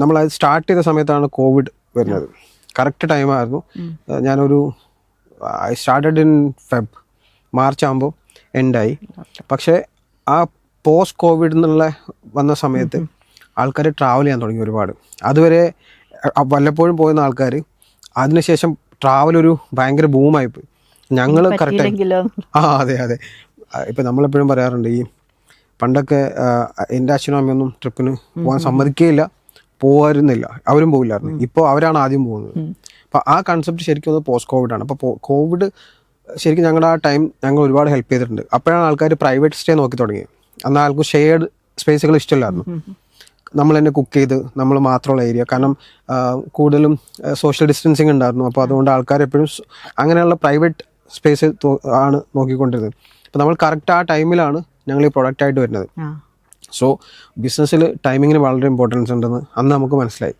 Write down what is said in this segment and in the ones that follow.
നമ്മളത് സ്റ്റാർട്ട് ചെയ്ത സമയത്താണ് കോവിഡ് വരുന്നത്. കറക്റ്റ് ടൈമായിരുന്നു. ഞാനൊരു ഐ സ്റ്റാർട്ടഡ് ഇൻ മാർച്ച് ആകുമ്പോൾ എൻഡായി. പക്ഷേ ആ പോസ്റ്റ് കോവിഡ് എന്നുള്ള വന്ന സമയത്ത് ആൾക്കാർ ട്രാവൽ ചെയ്യാൻ തുടങ്ങി ഒരുപാട്. അതുവരെ വല്ലപ്പോഴും പോയിരുന്ന ആൾക്കാർ അതിനുശേഷം ട്രാവൽ ഒരു ഭയങ്കര ബൂമായിപ്പോയി. ഞങ്ങൾ കറക്റ്റ് അതെ അതെ. ഇപ്പം നമ്മളെപ്പോഴും പറയാറുണ്ട്, ഈ പണ്ടൊക്കെ എൻ്റെ അച്ഛനും അമ്മയൊന്നും ട്രിപ്പിന് പോകാൻ സമ്മതിക്കുകയില്ല, പോകാറുന്നില്ല, അവരും പോകില്ലായിരുന്നു. ഇപ്പോൾ അവരാണ് ആദ്യം പോകുന്നത്. അപ്പോൾ ആ കൺസെപ്റ്റ് ശരിക്കും അത് പോസ്റ്റ് കോവിഡാണ്. അപ്പോൾ കോവിഡ് ശരിക്കും ഞങ്ങളുടെ ആ ടൈം ഞങ്ങൾ ഒരുപാട് ഹെൽപ്പ് ചെയ്തിട്ടുണ്ട്. അപ്പോഴാണ് ആൾക്കാർ പ്രൈവറ്റ് സ്റ്റേ നോക്കി തുടങ്ങിയത്. എന്നാൽ ആൾക്ക് ഷെയർഡ് സ്പേസുകൾ ഇഷ്ടമില്ലായിരുന്നു. നമ്മൾ തന്നെ കുക്ക് ചെയ്ത് നമ്മൾ മാത്രമുള്ള ഏരിയ, കാരണം കൂടുതലും സോഷ്യൽ ഡിസ്റ്റൻസിങ് ഉണ്ടായിരുന്നു. അപ്പോൾ അതുകൊണ്ട് ആൾക്കാർ എപ്പോഴും അങ്ങനെയുള്ള പ്രൈവറ്റ് സ്പേസ് ആണ് നോക്കിക്കൊണ്ടിരുന്നത്. അപ്പോൾ നമ്മൾ കറക്റ്റ് ആ ടൈമിലാണ് ഞങ്ങൾ ഈ പ്രൊഡക്റ്റായിട്ട് വരുന്നത്. സോ ബിസിനസ്സിൽ ടൈമിങ്ങിന് വളരെ ഇമ്പോർട്ടൻസ് ഉണ്ടെന്ന് അന്ന് നമുക്ക് മനസ്സിലായി.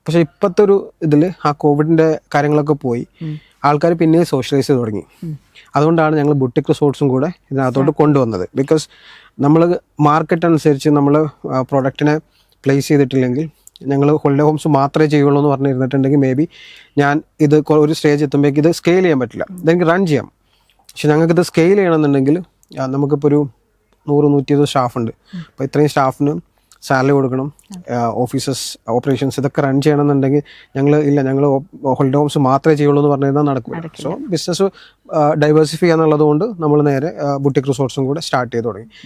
പക്ഷേ ഇപ്പോഴത്തെ ഒരു ഇതിൽ ആ കോവിഡിൻ്റെ കാര്യങ്ങളൊക്കെ പോയി ആൾക്കാർ പിന്നെ സോഷ്യലൈസ് ചെയ്ത് തുടങ്ങി. അതുകൊണ്ടാണ് ഞങ്ങൾ ബുട്ടിക് റിസോർട്ട്സും കൂടെ ഇതിനകത്തോട്ട് കൊണ്ടുവന്നത്. ബിക്കോസ് നമ്മൾ മാർക്കറ്റ് അനുസരിച്ച് നമ്മൾ പ്രൊഡക്റ്റിനെ പ്ലേസ് ചെയ്തിട്ടില്ലെങ്കിൽ ഞങ്ങൾ ഹോളിഡേ ഹോംസ് മാത്രമേ ചെയ്യുള്ളൂ എന്ന് പറഞ്ഞിരുന്നിട്ടുണ്ടെങ്കിൽ മേ ബി ഞാൻ ഇത് ഒരു സ്റ്റേജ് എത്തുമ്പോഴേക്ക് ഇത് സ്കെയിൽ ചെയ്യാൻ പറ്റില്ല. ഇതെനിക്ക് റൺ ചെയ്യാം. പക്ഷെ ഞങ്ങൾക്കിത് സ്കെയിൽ ചെയ്യണമെന്നുണ്ടെങ്കിൽ നമുക്കിപ്പോൾ ഒരു 100-120 സ്റ്റാഫുണ്ട്. അപ്പോൾ ഇത്രയും സ്റ്റാഫിന് സാലറി കൊടുക്കണം, ഓഫീസസ് ഓപ്പറേഷൻസ് ഇതൊക്കെ റൺ ചെയ്യണമെന്നുണ്ടെങ്കിൽ ഞങ്ങൾ ഹോളിഡേ ഹോംസ് മാത്രമേ ചെയ്യുള്ളൂ എന്ന് പറഞ്ഞാൽ നടക്കില്ല. സോ ബിസിനസ് ഡൈവേഴ്സിഫൈ ചെയ്യാന്നുള്ളത് കൊണ്ട് നമ്മൾ നേരെ ബുട്ടിക് റിസോർട്ട്സും കൂടെ സ്റ്റാർട്ട് ചെയ്ത് തുടങ്ങി.